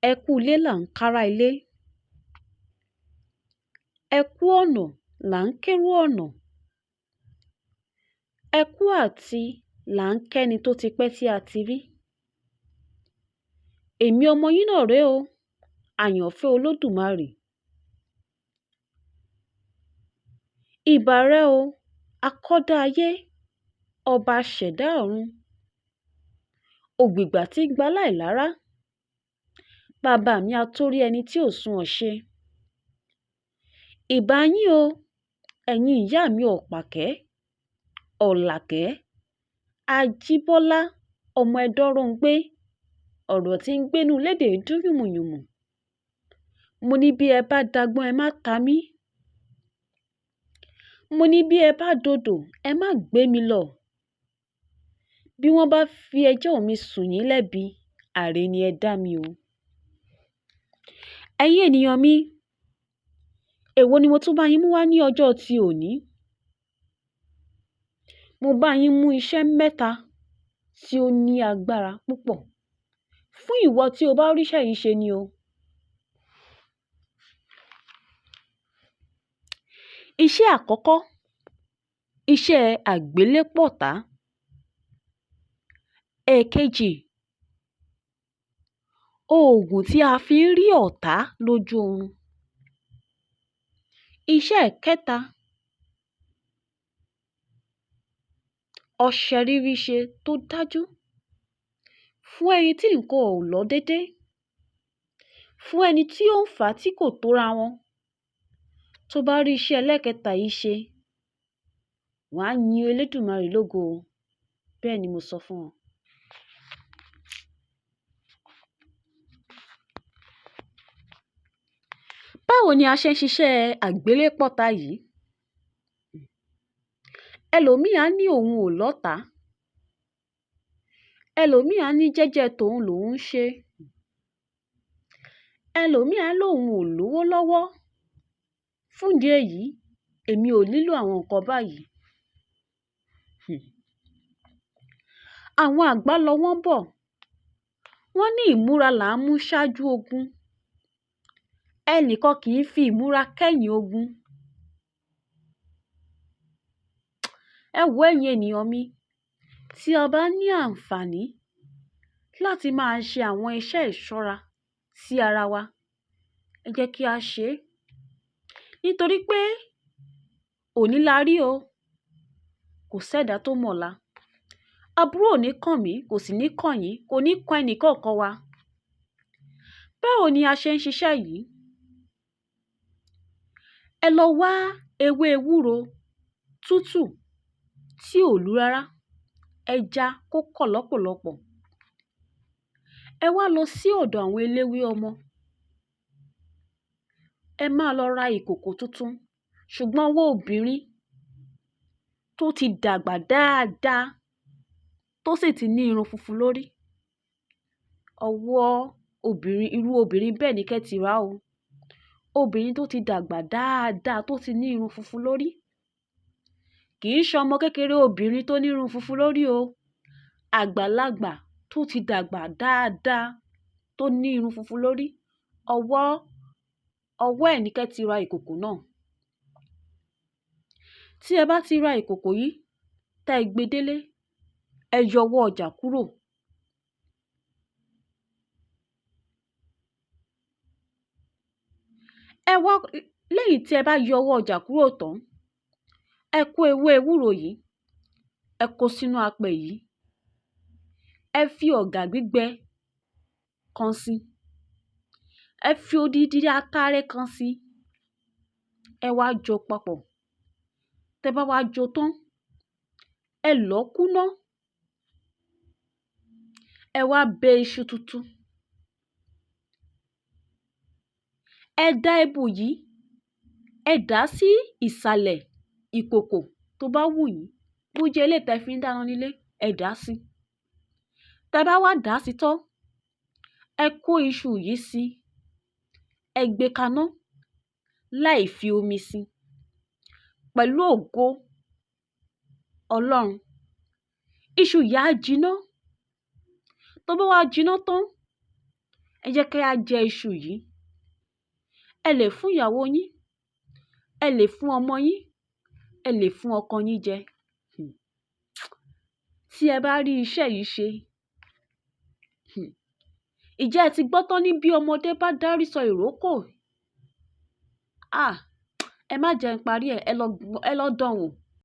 Ẹ kú ilé là ń kára ilé. Ẹ kú ọ̀nà là ń kérò ọ̀nà. Ẹ kú àti là ń kẹ́ni tó ti pẹ́ tí a ti rí. Èmi ọmọ yín náà rèé o, àyànfẹ́ Olódùmarè. Ìbà rẹ o, akọ́dá ayé, ọba aṣẹ̀dá ọ̀run. Ògbìgbà tí ń gba láìlárá. Bàbá mi atórí ẹni tí ò sunwọ̀n ṣe. Ìbà yín o, ẹ̀yin ìyá mi ọ̀pàkẹ́, ọ̀làkẹ́, Ajíbọ́lá, ọmọ Ẹdọ́rọ̀ngbé, ọ̀rọ̀ tí ń gbénú lédè dún yùmùyùmù. Mo ní bí ẹ bá dagbọ́n ẹ má ta mí. Mo ní bí ẹ bá dodò ẹ má gbé mi lọ. Bí wọ́n bá fi ẹjọ́ mi sùn yín lẹ́bi, àrè ni ẹ dá mi o. Ẹ̀yin ènìyàn mi, èwo ni mo tún bá yín mú wá ní ọjọ́ ti òní? Mo bá yín mú iṣẹ́ mẹ́ta tí ó ní agbára púpọ̀ fún ìwọ tí o bá ríṣẹ́ yìí ṣe ni o. Iṣẹ́ àkọ́kọ́, iṣẹ́ àgbélépọ̀tá. Èkejì, oògùn tí a fi ń rí ọ̀tá lójú oorun. Iṣẹ́ kẹta, ọṣẹ rírí ṣe tó dájú fún ẹni tí nǹkan ò lọ dédé, fún ẹni tí ó ń fà á tí kò tóra wọn. Tó bá rí iṣẹ́ ẹlẹ́kẹta yìí ṣe, wàá yin Elédùmarè lógo o. Bẹ́ẹ̀ ni mo sọ fún ọ. Báwo ni a ṣe ń ṣiṣẹ́ àgbélépọ̀tá yìí? Ẹlòmíì á ní òun ò lọ́tàá. Ẹlòmíì á ní jẹ́jẹ́ tòun lòun ń ṣe. Ẹlòmíì á lóun ò lówó lọ́wọ́. Fún ìdí èyí, èmi ò nílò àwọn nǹkan báyìí. Àwọn àgbà lọ wọ́n bọ̀. Wọ́n ní ìmúra là ń mú ṣáájú ogun. Ẹnìkan kì í fi ìmúra kẹ́yìn ogun. Ẹ wo ẹ̀yin ènìyàn mi, tí a bá ní àǹfààní láti máa ṣe àwọn iṣẹ́ ìṣọ́ra sí ara wa, ẹ jẹ́ kí a ṣe é. Nítorí pé òní la rí o, kò sẹ́dá tó mọ̀la. Aburú ò ní kàn mí, kò sì ní kàn yín, kò ní kan ẹnìkọ̀ọ̀kan wa. Báwo ni a ṣe ń ṣiṣẹ́ yìí? Ẹ lọ wá ewé ewúro tútù tí ò lú rárá, ẹ já kó kọ̀ lọ́pọ̀lọpọ̀. Ẹ wá lọ sí ọ̀dọ̀ àwọn eléwé ọmọ. Ẹ máa lọ ra ìkòkò tuntun, ṣùgbọ́n ọwọ́ obìnrin tó ti dàgbà dáadáa, tó sì ti ní irun funfun lórí. Ọwọ́ obìnrin, irú obìnrin bẹ́ẹ̀ ni kẹ́ ti rà o. Obìnrin tó ti dàgbà dáadáa, tó ti ní irun funfun lórí. Kì í ṣe ọmọ kékeré obìnrin tó ní irun funfun lórí o. Àgbàlagbà tó ti dàgbà dáadáa, tó ní irun funfun lórí. Ọwọ́ ẹ̀ ní kẹ́ ti ra ìkòkò náà. Tí ẹ bá ti ra ìkòkò yìí, tá ẹ gbé délé, ẹ yọ ọwọ́ ọjà kúrò. Lẹ́yìn tí ẹ bá yọ ọwọ́ ọjà kúrò tán, ẹ kó ewé ewúro yìí, ẹ kó sínú apẹ̀ yìí. Ẹ fi ọ̀gà gbígbẹ kan sí. Ẹ fi odidi atare kan sí. Ẹ wá jọ papọ̀. Tẹ́ bá wá jọ tán, ẹ lọ̀ kúná. Ẹ wá bẹ iṣu tuntun. Ẹ dá ebù yìí, ẹ dà á sí ìsàlẹ̀ ìkòkò tó bá wù yín. Bó jẹ́ eléyìí tẹ́ fi ń dáná nílé, ẹ dà á sí. Tẹ́ bá wá dà á sí tán, ẹ kó iṣu yìí sí. Ẹ gbé kaná láì fi omi sí. Pẹ̀lú ògo Ọlọ́run, iṣu yìí á jiná. Tó bá wá jiná tán, ẹ jẹ́ kí á jẹ iṣu yìí. Ẹ lè fún ìyàwó yín, ẹ lè fún ọmọ yín, ẹ lè fún ọkọ yín jẹ. Tí ẹ bá rí iṣẹ́ yìí ṣe, ìjẹ́ ẹ ti gbọ́ tán ní bí ọmọdé bá dárí sọ ìrókò? Ẹ má jẹ́ n parí ẹ̀, ẹ lọ dán wò.